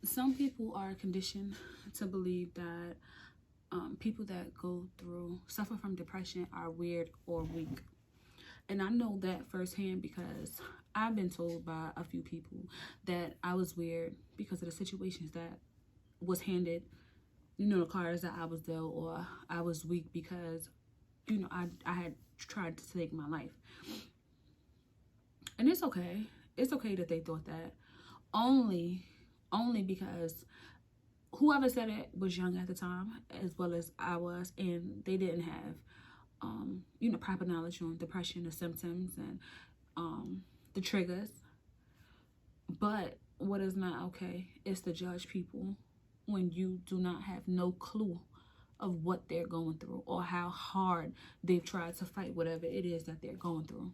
Some people are conditioned to believe that people that suffer from depression are weird or weak. And I know that firsthand because I've been told by a few people that I was weird because of the situations that was handed, the cards that I was dealt, or I was weak because, I had tried to take my life. And it's okay. It's okay that they thought that. Only because whoever said it was young at the time, as well as I was, and they didn't have, proper knowledge on depression, the symptoms, and the triggers. But what is not okay is to judge people when you do not have no clue of what they're going through or how hard they've tried to fight whatever it is that they're going through.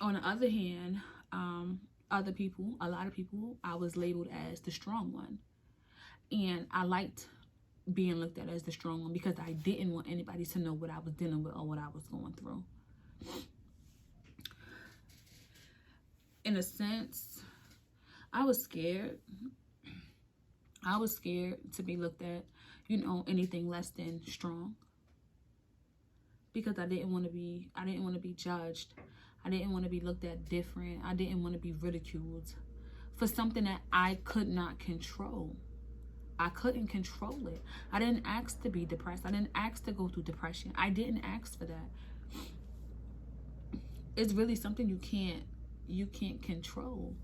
On the other hand, a lot of people, I was labeled as the strong one. And I liked being looked at as the strong one because I didn't want anybody to know what I was dealing with or what I was going through. In a sense, I was scared. I was scared to be looked at, anything less than strong. Because I didn't want to be judged. I didn't want to be looked at different. I didn't want to be ridiculed for something that I could not control. I couldn't control it. I didn't ask to be depressed. I didn't ask to go through depression. I didn't ask for that. It's really something you can't control.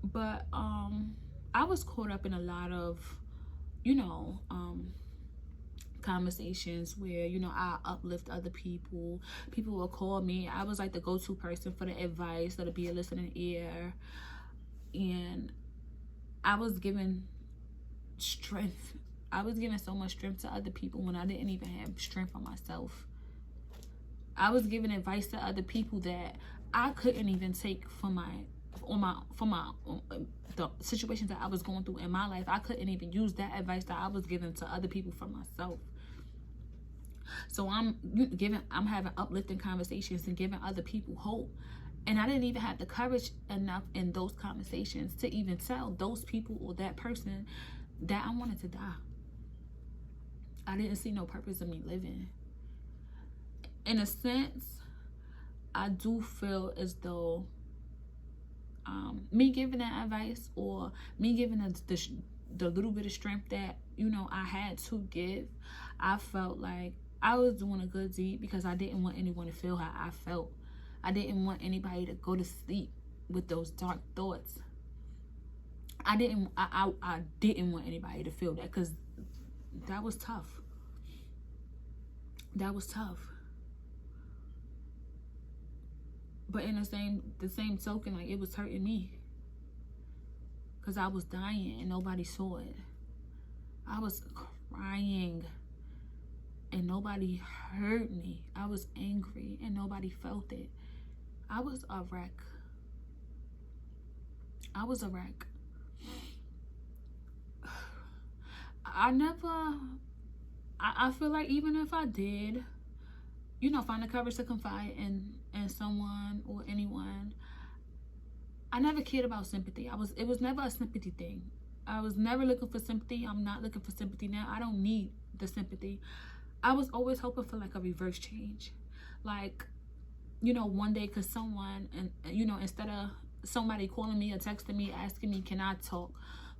But I was caught up in a lot of, conversations where, I uplift other people. People will call me. I was like the go-to person for the advice or to be a listening ear. And I was given strength. I was giving so much strength to other people when I didn't even have strength for myself. I was giving advice to other people that I couldn't even take the situations that I was going through in my life. I couldn't even use that advice that I was giving to other people for myself. So I'm having uplifting conversations and giving other people hope. And I didn't even have the courage enough in those conversations to even tell those people or that person that I wanted to die. I didn't see no purpose in me living. In a sense, I do feel as though me giving that advice or me giving the little bit of strength that, I had to give, I felt like I was doing a good deed because I didn't want anyone to feel how I felt. I didn't want anybody to go to sleep with those dark thoughts. I didn't want anybody to feel that because that was tough. That was tough. But in the same token, like, it was hurting me because I was dying and nobody saw it. I was crying and nobody heard me. I was angry and nobody felt it. I was a wreck. I feel like even if I did, find the courage to confide in someone or anyone, I never cared about sympathy. It was never a sympathy thing. I was never looking for sympathy. I'm not looking for sympathy now. I don't need the sympathy. I was always hoping for like a reverse change. Like, one day could someone, and instead of somebody calling me or texting me asking me, can I talk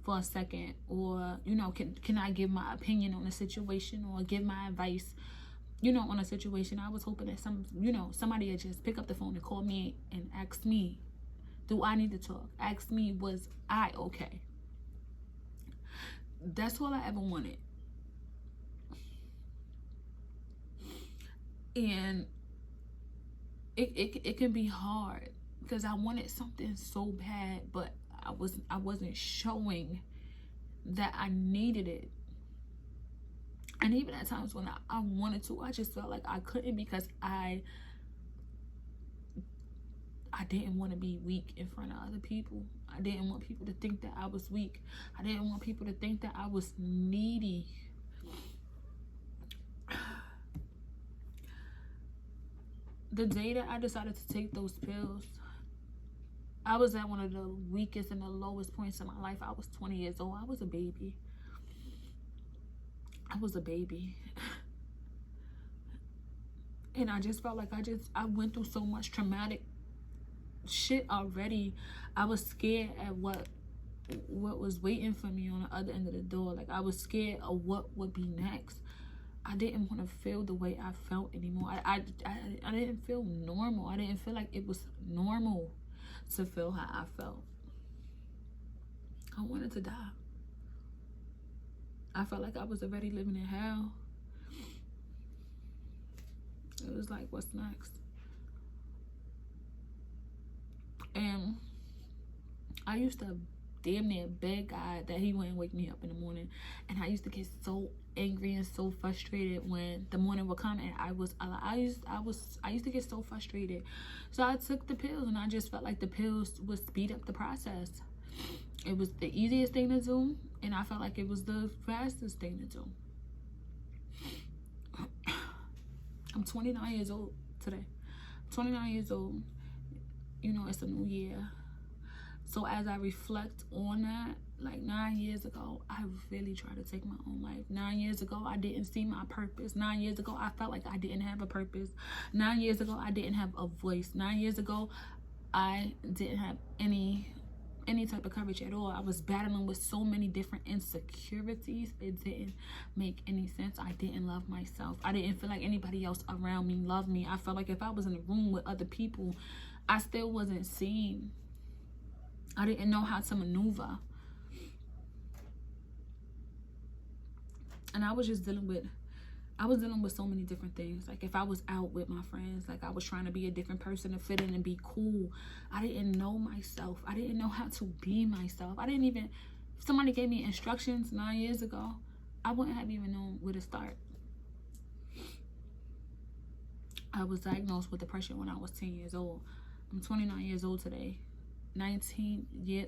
for a second, or can I give my opinion on a situation or give my advice on a situation, I was hoping that somebody would just pick up the phone and call me and ask me, do I need to talk? Ask me, was I okay? That's all I ever wanted. And it can be hard because I wanted something so bad, but I wasn't showing that I needed it. And even at times when I wanted to, I just felt like I couldn't because I didn't want to be weak in front of other people. I didn't want people to think that I was weak. I didn't want people to think that I was needy. The day that I decided to take those pills, I was at one of the weakest and the lowest points in my life. I was 20 years old. I was a baby. I was a baby. And I just felt like I went through so much traumatic shit already. I was scared at what was waiting for me on the other end of the door. Like, I was scared of what would be next. I didn't want to feel the way I felt anymore. I didn't feel normal. I didn't feel like it was normal to feel how I felt. I wanted to die. I felt like I was already living in hell. It was like, what's next? And I used to damn near beg God that he wouldn't wake me up in the morning. And I used to get so angry and so frustrated when the morning would come, and I used to get so frustrated. So I took the pills, and I just felt like the pills would speed up the process. It was the easiest thing to do, and I felt like it was the fastest thing to do. I'm 29 years old today. 29 years old. You know, it's a new year. So as I reflect on that, like 9 years ago, I really tried to take my own life. 9 years ago, I didn't see my purpose. 9 years ago, I felt like I didn't have a purpose. 9 years ago, I didn't have a voice. 9 years ago, I didn't have any type of courage at all. I was battling with so many different insecurities. It didn't make any sense. I didn't love myself. I didn't feel like anybody else around me loved me. I felt like if I was in a room with other people, I still wasn't seen. I didn't know how to maneuver. And I was just dealing with so many different things. Like, if I was out with my friends, like, I was trying to be a different person to fit in and be cool. I didn't know myself. I didn't know how to be myself. If somebody gave me instructions 9 years ago, I wouldn't have even known where to start. I was diagnosed with depression when I was 10 years old. I'm 29 years old today. 19 years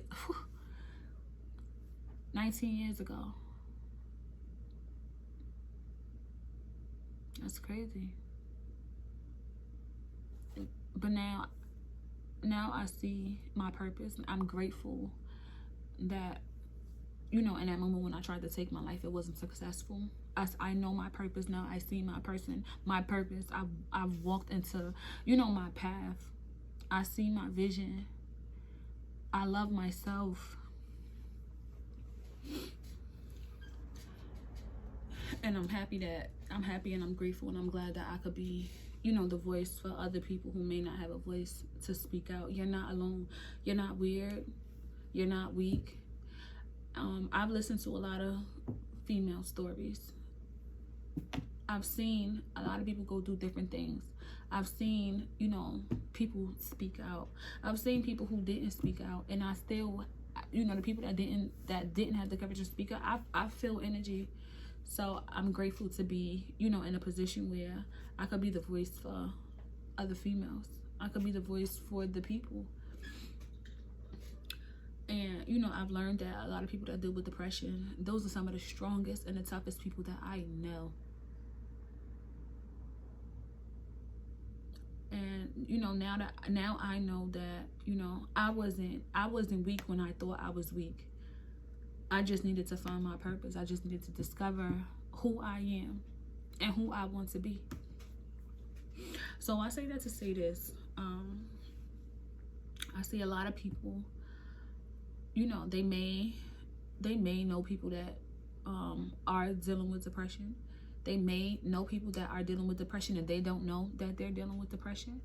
ago. That's crazy. But now I see my purpose. I'm grateful that, you know, in that moment when I tried to take my life, it wasn't successful. I know my purpose now. I see my purpose. I've walked into, you know, my path. I see my vision. I love myself. And I'm happy and I'm grateful and I'm glad that I could be, you know, the voice for other people who may not have a voice to speak out. You're not alone. You're not weird. You're not weak. I've listened to a lot of female stories. I've seen a lot of people go through different things. I've seen, you know, people speak out. I've seen people who didn't speak out, and I still, you know, the people that didn't have the courage to speak out, I feel energy. So I'm grateful to be, you know, in a position where I could be the voice for other females. I could be the voice for the people. And, you know, I've learned that a lot of people that deal with depression, those are some of the strongest and the toughest people that I know. And, you know, now I know that, you know, I wasn't weak when I thought I was weak. I just needed to find my purpose. I just needed to discover who I am and who I want to be. So I say that to say this. I see a lot of people, you know, they may know people that are dealing with depression. They may know people that are dealing with depression and they don't know that they're dealing with depression.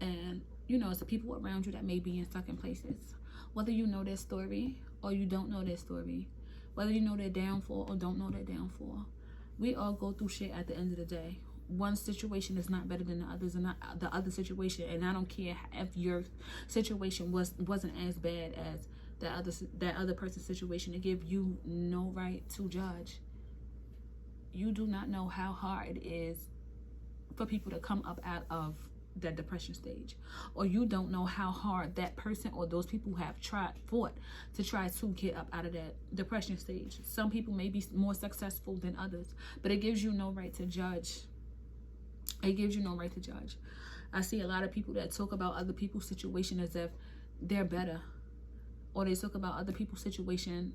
And, you know, it's the people around you that may be in stuck in places. Whether you know their story or you don't know their story, whether you know their downfall or don't know their downfall, we all go through shit at the end of the day. One situation is not better than the others, and not the other situation. And I don't care if your situation wasn't as bad as that other person's situation. To give you no right to judge. You do not know how hard it is for people to come up out of that depression stage, or you don't know how hard that person or those people have fought to try to get up out of that depression stage. Some people may be more successful than others, but it gives you no right to judge. It gives you no right to judge. I see a lot of people that talk about other people's situation as if they're better, or they talk about other people's situation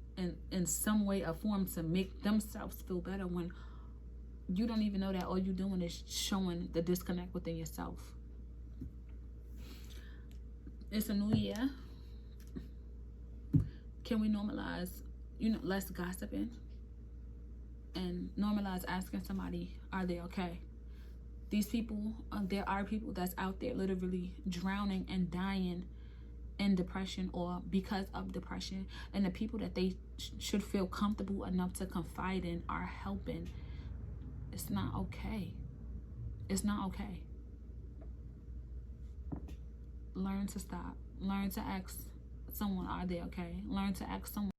in some way or form to make themselves feel better, when you don't even know that all you're doing is showing the disconnect within yourself. It's a new year. Can we normalize, less gossiping, and normalize asking somebody, are they okay? These people, there are people that's out there literally drowning and dying in depression or because of depression, and the people that they should feel comfortable enough to confide in are helping. It's not okay. It's not okay. Learn to stop. Learn to ask someone, are they okay? Learn to ask someone